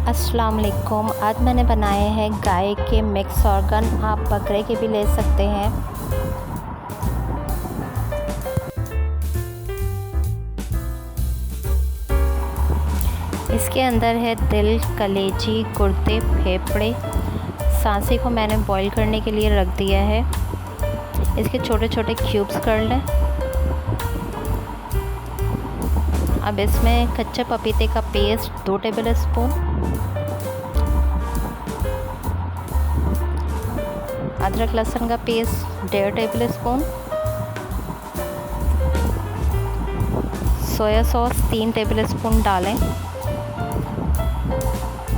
अस्सलाम वालेकुम। आज मैंने बनाए हैं गाय के मिक्स ऑर्गन, आप बकरे के भी ले सकते हैं। इसके अंदर है दिल, कलेजी, गुर्दे, फेफड़े। सांसी को मैंने बॉईल करने के लिए रख दिया है। इसके छोटे छोटे क्यूब्स कर लें। अब इसमें कच्चे पपीते का पेस्ट 2 टेबल स्पून, अदरक लहसुन का paste 1.5 table spoon, soya sauce 3 table spoon डालें।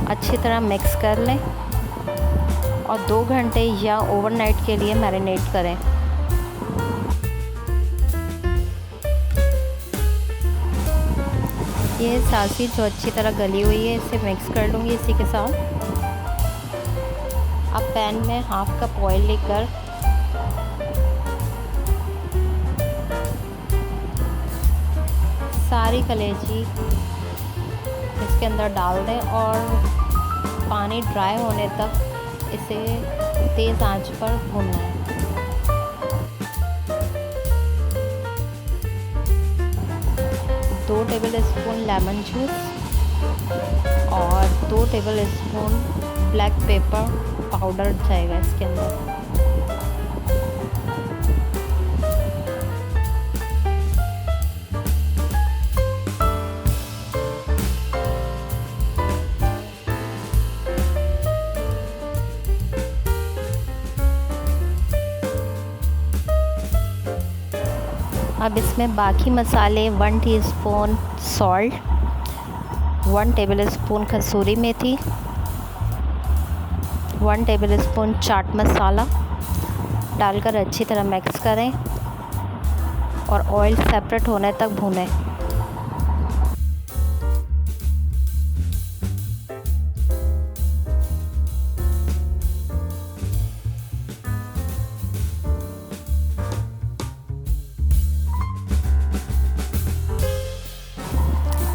अच्छी तरह मिक्स कर लें और 2 घंटे या ओवरनाइट के लिए मैरिनेट करें। ये सांसी जो अच्छी तरह गली हुई है, इसे मिक्स कर लूँगी इसी के साथ। अब पैन में हाफ कप ऑयल लेकर सारी कलेजी इसके अंदर डाल दें और पानी ड्राई होने तक इसे तेज़ आंच पर भूनना है। दो टेबल स्पून लेमन जूस और 2 table spoon black pepper powder जाएगा इसके अंदर। अब इसमें बाकी मसाले 1 टीस्पून सॉल्ट, 1 टेबल स्पून कसूरी मेथी, 1 टेबल स्पून चाट मसाला डालकर अच्छी तरह मिक्स करें और ऑयल सेपरेट होने तक भूनें।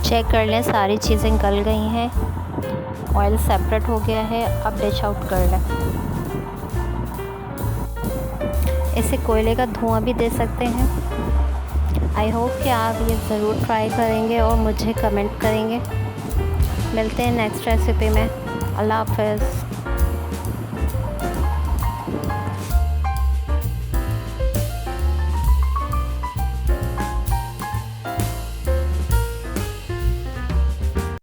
चेक कर लें सारी चीज़ें गल गई हैं, ऑयल सेपरेट हो गया है। अब डिश आउट कर लें। इसे कोयले का धुआं भी दे सकते हैं। आई होप कि आप ये ज़रूर ट्राई करेंगे और मुझे कमेंट करेंगे। मिलते हैं नेक्स्ट रेसिपी में। अल्लाह हाफ़िज़।